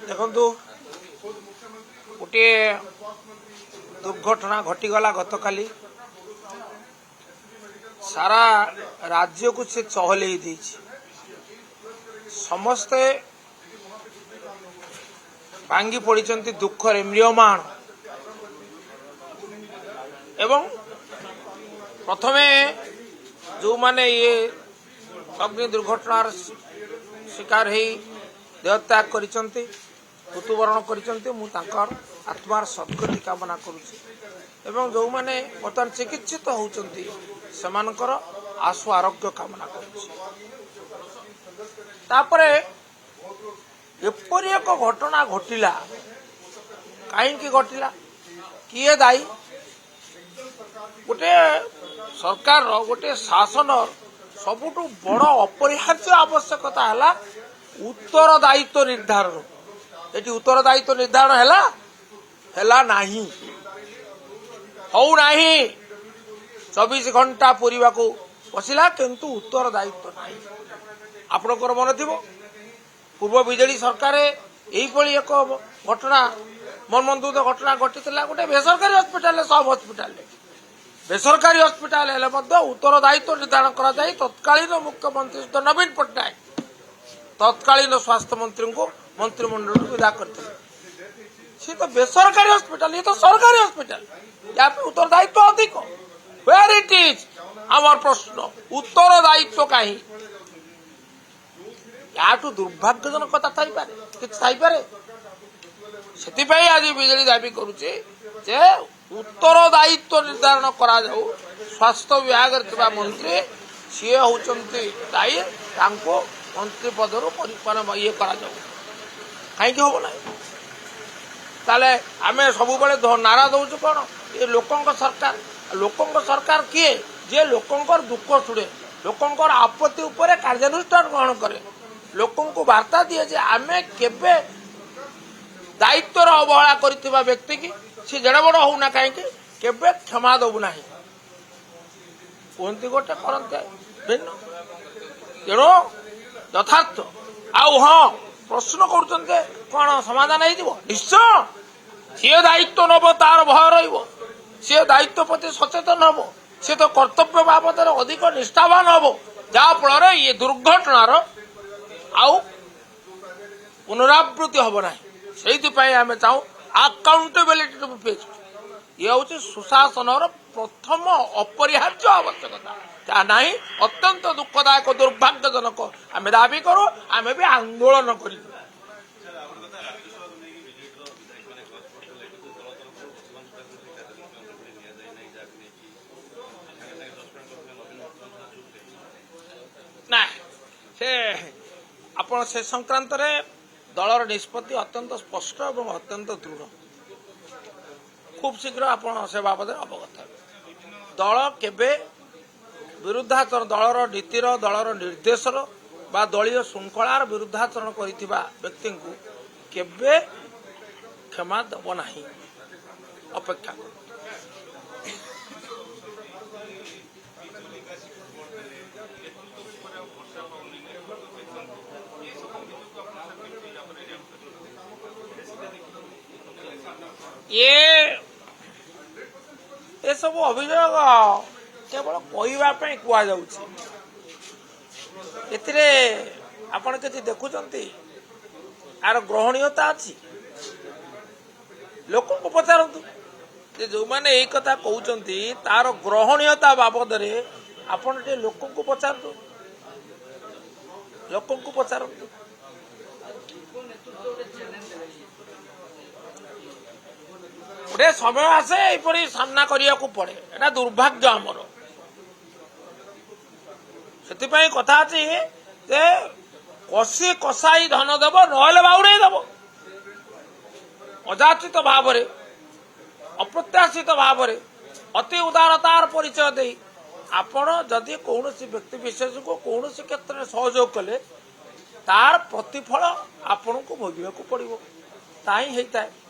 देखु गोटे दुर्घटना घटीगला गतकाली सारा राज्य को से चहल समस्ते भांगी पड़ी दुखरे म्रियमाण एवं प्रथमे जो माने ये अग्नि दुर्घटनार शिकार हो देहत्याग कर मृत्युवरण कर आत्मार सद्गति कामना करुँच जो मैंने बर्तमान चिकित्सित होती सेमानकर आशु आरोग्य कामना करुँच एपरी एक घटना घटिला कहीं घटिला किए दायी गोटे सरकार गोटे शासन सबुठ बड़ अपरिहार्य आवश्यकता है उत्तरदायित्व निर्धारण ये उत्तरदायित्व निर्धारण है नहीं हौ नहीं 24 घंटा पूरा को बसला किंतु उत्तरदायित्व नहीं आपणकर मन थी पूर्व बीजेडी सरकार यही एक घटना मर्मन्तुद घटना घटी गोटे बेसरकारी हस्पिटाल सब हस्पिटाल बेसरकारी हस्पिटाल उत्तरदायित्व निर्धारण करा जाए तत्कालीन मुख्यमंत्री नवीन पट्टनायक तत्कालीन स्वास्थ्य मंत्री को मंत्रिमंडल विदा करते सी तो बेसरकारी हस्पिटाल ये तो सरकारी हस्पिटाल या उत्तरदायित्व अधिक वेयर इट इज आमर प्रश्न उत्तरदायित्व कहीं या दुर्भाग्यजनकता थाईपे से आज बीजेडी दाबी करुचे उत्तरदायित्व निर्धारण करा जाऊ स्वास्थ्य विभाग मंत्री सी होती दायी मंत्री पदर ये करा जाऊ कहीं हम ना ताले आम सब नारा दौचु कौन ये लोकों सरकार किए जे लोकों दुख शुणे लोकों आपत्ति उपर कार्यानुष्ठान ग्रहण करे लोकों को वार्ता दिए जे आमे केबे दायित्वर अवहेला करथिबा व्यक्ति की सी जड़ बड़ होना कहीं केबे क्षमा दबू ना कहती गोटे करते भिन्न तेणु यथार्थ आउ हाँ प्रश्न कर कौन समाधान हो निश्चय सी दायित्व नब तार भय री दायित्व प्रति सचेतन हम सी तो कर्तव्य बाबद अधिक निष्ठावान हम जहाँफल ये दुर्घटनार आउ पुनरावृत्ति हम ना से आम चाहूँ अकाउंटेबिलिटी टू बी फिक्स्ड ये हूँ सुशासन प्रथम अपरिहार्य आवश्यकता जहाँ ना अत्यंत दुखदायक दुर्भाग्यजनक आम दाबी करूँ आम भी आंदोलन कर से संक्रांत दलर निष्पत्ति अत्यंत स्पष्ट और अत्यंत दृढ़ खूब शीघ्र आप से बाबद अवगत है दल केबे विरुद्धाचरण दलर नीतिर दलर निर्देशर बा दलीय श्रृंखलार विरुद्धाचरण करिथिबा व्यक्ति को केबे क्षमा देव नहीं अपेक्षा कर ये सब अभियोग केवल कहवाई कहुच्छे आपण किसी देखुंत यार ग्रहणीयता अच्छी लोक को पचारतु जो मैंने यही कथा कहते तार ग्रहणीयता बाबद आपण लोक को पचारतु गोटे समय आसे यपरी सामना करिया को पड़े एटा दुर्भाग्य आमर से कथा अच्छी जे कषि कषाई धन देव नहले बाउड़े देव अजाचित भाव अप्रत्याशित भाव अति उदारतार परिचय दे आपण जदि कौन व्यक्ति विशेष को कौन क्षेत्र में सहयोग कले तार प्रतिफल आपण को भोग पड़ो ता ही होता है।